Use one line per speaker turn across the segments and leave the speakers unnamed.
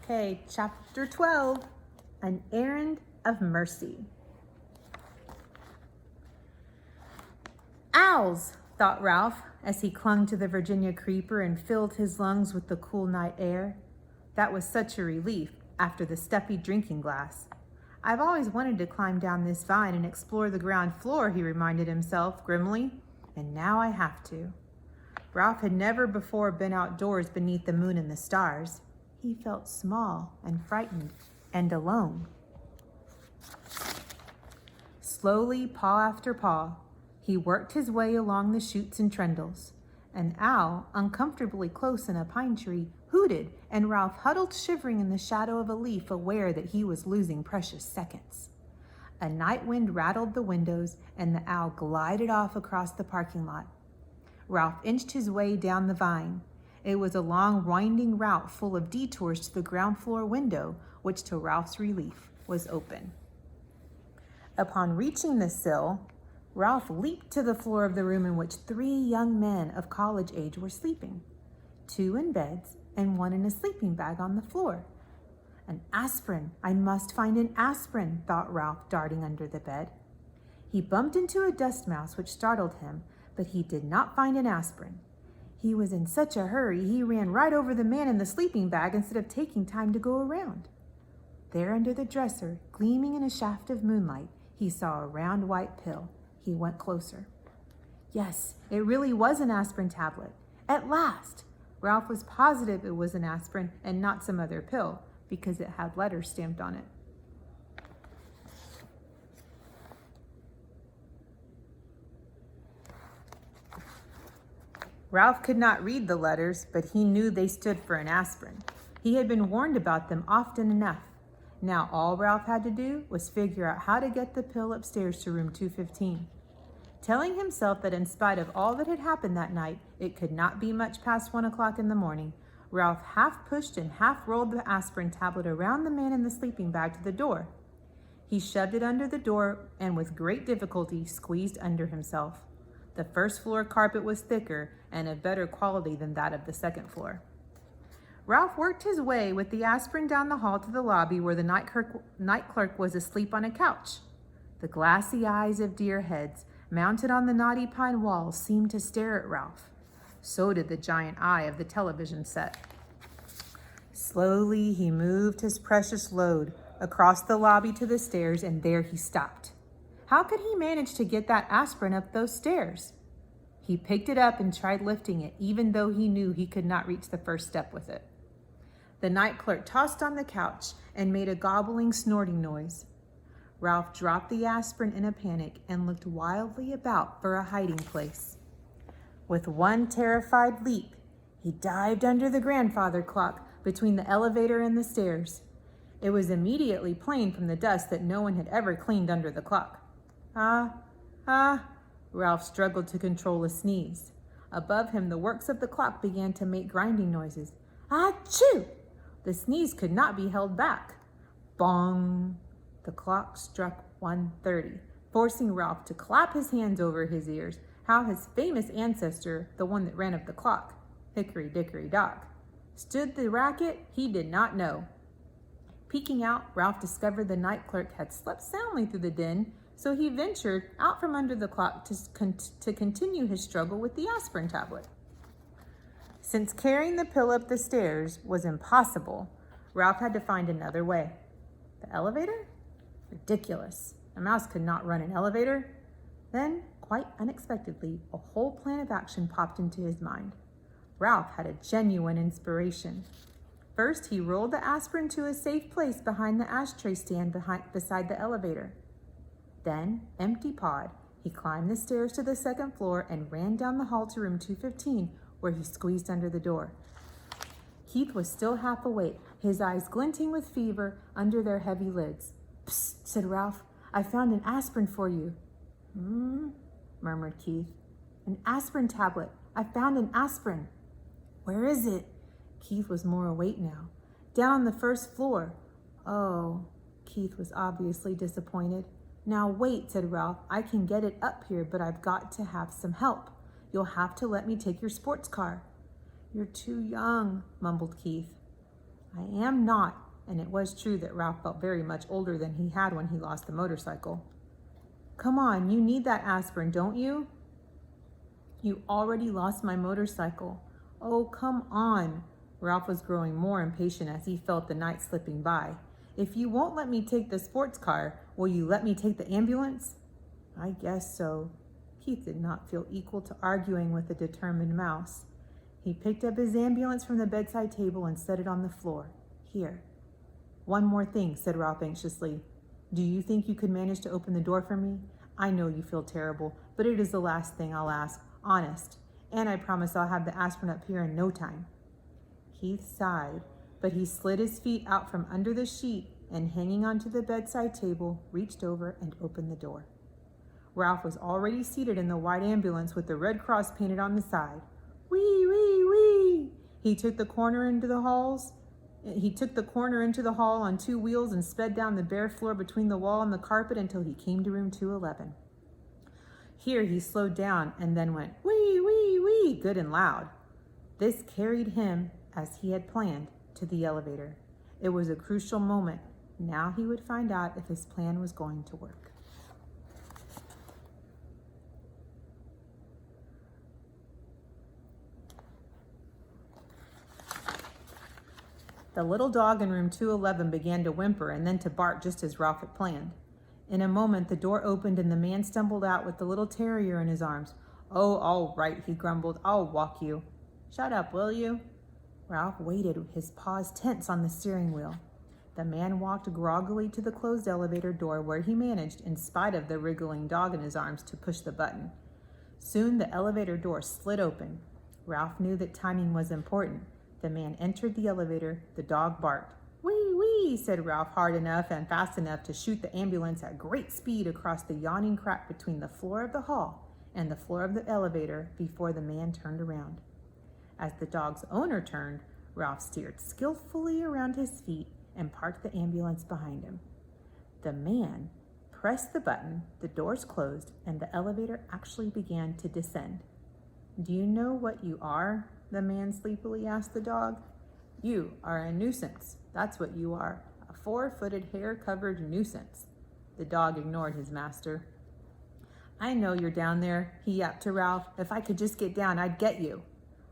Okay, chapter 12, An Errand of Mercy. Owls, thought Ralph, as he clung to the Virginia creeper and filled his lungs with the cool night air. That was such a relief after the stuffy drinking glass. I've always wanted to climb down this vine and explore the ground floor, he reminded himself grimly, and now I have to. Ralph had never before been outdoors beneath the moon and the stars. He felt small and frightened and alone. Slowly, paw after paw, he worked his way along the shoots and trendles. An owl, uncomfortably close in a pine tree, hooted, and Ralph huddled shivering in the shadow of a leaf, aware that he was losing precious seconds. A night wind rattled the windows, and the owl glided off across the parking lot. Ralph inched his way down the vine. It was a long, winding route full of detours to the ground floor window, which, to Ralph's relief, was open. Upon reaching the sill, Ralph leaped to the floor of the room in which 3 young men of college age were sleeping, 2 in beds and 1 in a sleeping bag on the floor. An aspirin. I must find an aspirin, thought Ralph, darting under the bed. He bumped into a dust mouse, which startled him, but he did not find an aspirin. He was in such a hurry, he ran right over the man in the sleeping bag instead of taking time to go around. There under the dresser, gleaming in a shaft of moonlight, he saw a round white pill. He went closer. Yes, it really was an aspirin tablet. At last! Ralph was positive it was an aspirin and not some other pill, because it had letters stamped on it. Ralph could not read the letters, but he knew they stood for an aspirin. He had been warned about them often enough. Now all Ralph had to do was figure out how to get the pill upstairs to room 215. Telling himself that in spite of all that had happened that night, it could not be much past 1 o'clock in the morning, Ralph half pushed and half rolled the aspirin tablet around the man in the sleeping bag to the door. He shoved it under the door and with great difficulty squeezed under himself. The first floor carpet was thicker and of better quality than that of the second floor. Ralph worked his way with the aspirin down the hall to the lobby where the night clerk was asleep on a couch. The glassy eyes of deer heads mounted on the knotty pine walls seemed to stare at Ralph. So did the giant eye of the television set. Slowly he moved his precious load across the lobby to the stairs, and there he stopped. How could he manage to get that aspirin up those stairs? He picked it up and tried lifting it, even though he knew he could not reach the first step with it. The night clerk tossed on the couch and made a gobbling, snorting noise. Ralph dropped the aspirin in a panic and looked wildly about for a hiding place. With one terrified leap, he dived under the grandfather clock between the elevator and the stairs. It was immediately plain from the dust that no one had ever cleaned under the clock. Ralph struggled to control a sneeze. Above him, the works of the clock began to make grinding noises. Achoo! The sneeze could not be held back. Bong! The clock struck 1:30, forcing Ralph to clap his hands over his ears. How his famous ancestor, the one that ran up the clock, Hickory Dickory Dock, stood the racket, he did not know. Peeking out, Ralph discovered the night clerk had slept soundly through the din, so he ventured out from under the clock to continue his struggle with the aspirin tablet. Since carrying the pill up the stairs was impossible, Ralph had to find another way. The elevator? Ridiculous. A mouse could not run an elevator. Then, quite unexpectedly, a whole plan of action popped into his mind. Ralph had a genuine inspiration. First, he rolled the aspirin to a safe place behind the ashtray stand beside the elevator. Then, empty-pawed, he climbed the stairs to the second floor and ran down the hall to room 215, where he squeezed under the door. Keith was still half awake, his eyes glinting with fever under their heavy lids. "Psst," said Ralph. "I found an aspirin for you." Murmured Keith. "An aspirin tablet. I found an aspirin." "Where is it?" Keith was more awake now. "Down on the first floor." "Oh." Keith was obviously disappointed. "Now wait," said Ralph. "I can get it up here, but I've got to have some help. You'll have to let me take your sports car." "You're too young," mumbled Keith. I am not, and it was true that Ralph felt very much older than he had when he lost the motorcycle. Come on, you need that aspirin, don't you? You already lost my motorcycle. Oh, come on. Ralph was growing more impatient as he felt the night slipping by. If you won't let me take the sports car, will you let me take the ambulance? I guess so. Keith did not feel equal to arguing with a determined mouse. He picked up his ambulance from the bedside table and set it on the floor. Here. One more thing, said Ralph anxiously. Do you think you could manage to open the door for me? I know you feel terrible, but it is the last thing I'll ask, honest. And I promise I'll have the aspirin up here in no time. Keith sighed, but he slid his feet out from under the sheet and, hanging onto the bedside table, reached over and opened the door. Ralph was already seated in the white ambulance with the Red Cross painted on the side. Wee, wee, wee! He took the corner into the hall on 2 wheels and sped down the bare floor between the wall and the carpet until he came to room 211. Here he slowed down and then went, wee, wee, wee, good and loud. This carried him, as he had planned, to the elevator. It was a crucial moment. Now he would find out if his plan was going to work. The little dog in room 211 began to whimper and then to bark just as Ralph had planned. In a moment, the door opened and the man stumbled out with the little terrier in his arms. Oh, all right, he grumbled. I'll walk you. Shut up, will you? Ralph waited, his paws tense on the steering wheel. The man walked groggily to the closed elevator door where he managed, in spite of the wriggling dog in his arms, to push the button. Soon the elevator door slid open. Ralph knew that timing was important. The man entered the elevator. The dog barked. Wee, wee, said Ralph, hard enough and fast enough to shoot the ambulance at great speed across the yawning crack between the floor of the hall and the floor of the elevator before the man turned around. As the dog's owner turned, Ralph steered skillfully around his feet and parked the ambulance behind him. The man pressed the button, the doors closed, and the elevator actually began to descend. Do you know what you are? The man sleepily asked the dog. You are a nuisance. That's what you are, a 4-footed, hair-covered nuisance. The dog ignored his master. I know you're down there, he yapped to Ralph. If I could just get down, I'd get you.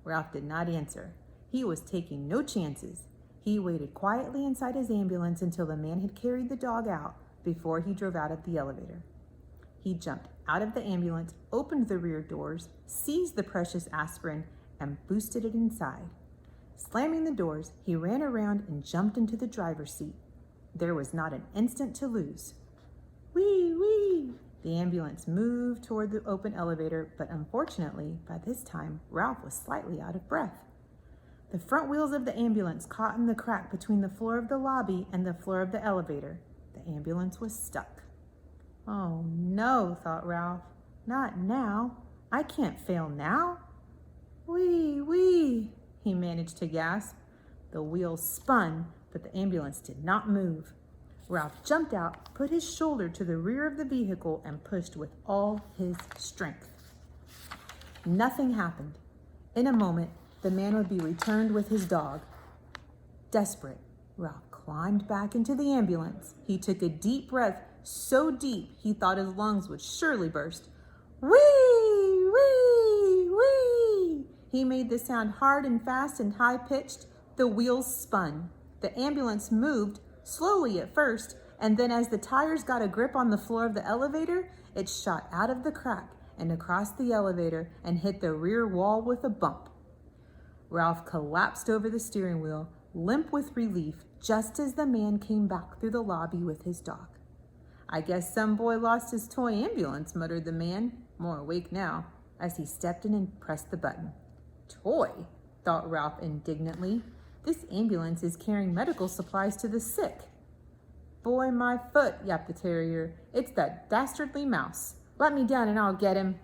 Ralph did not answer. He was taking no chances. He waited quietly inside his ambulance until the man had carried the dog out before he drove out of the elevator. He jumped out of the ambulance, opened the rear doors, seized the precious aspirin, and boosted it inside. Slamming the doors, he ran around and jumped into the driver's seat. There was not an instant to lose. Wee, wee! The ambulance moved toward the open elevator, but unfortunately, by this time, Ralph was slightly out of breath. The front wheels of the ambulance caught in the crack between the floor of the lobby and the floor of the elevator. The ambulance was stuck. Oh no, thought Ralph. Not now. I can't fail now. Wee, wee, he managed to gasp. The wheels spun, but the ambulance did not move. Ralph jumped out, put his shoulder to the rear of the vehicle, and pushed with all his strength. Nothing happened. In a moment, the man would be returned with his dog. Desperate, Ralph climbed back into the ambulance. He took a deep breath, so deep he thought his lungs would surely burst. Wee, wee, wee! He made the sound hard and fast and high-pitched. The wheels spun. The ambulance moved, slowly at first, and then as the tires got a grip on the floor of the elevator, it shot out of the crack and across the elevator and hit the rear wall with a bump. Ralph collapsed over the steering wheel, limp with relief, just as the man came back through the lobby with his dog. I guess some boy lost his toy ambulance, muttered the man, more awake now, as he stepped in and pressed the button. Toy, thought Ralph indignantly. This ambulance is carrying medical supplies to the sick. Boy, my foot, yapped the terrier. It's that dastardly mouse. Let me down and I'll get him.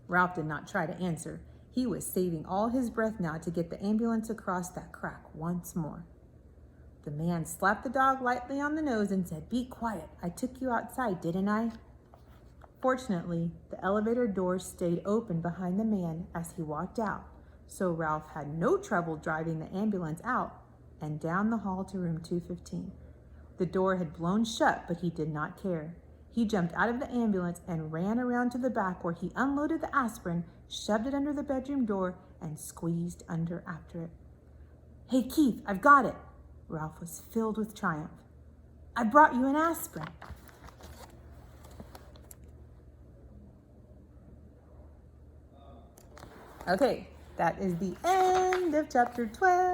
Ralph did not try to answer. He was saving all his breath now to get the ambulance across that crack once more. The man slapped the dog lightly on the nose and said, Be quiet. I took you outside, didn't I? Fortunately, the elevator doors stayed open behind the man as he walked out, so Ralph had no trouble driving the ambulance out and down the hall to room 215. The door had blown shut, but he did not care. He jumped out of the ambulance and ran around to the back, where he unloaded the aspirin, shoved it under the bedroom door, and squeezed under after it. "Hey, Keith, I've got it." Ralph was filled with triumph. "I brought you an aspirin." Okay, that is the end of chapter 12.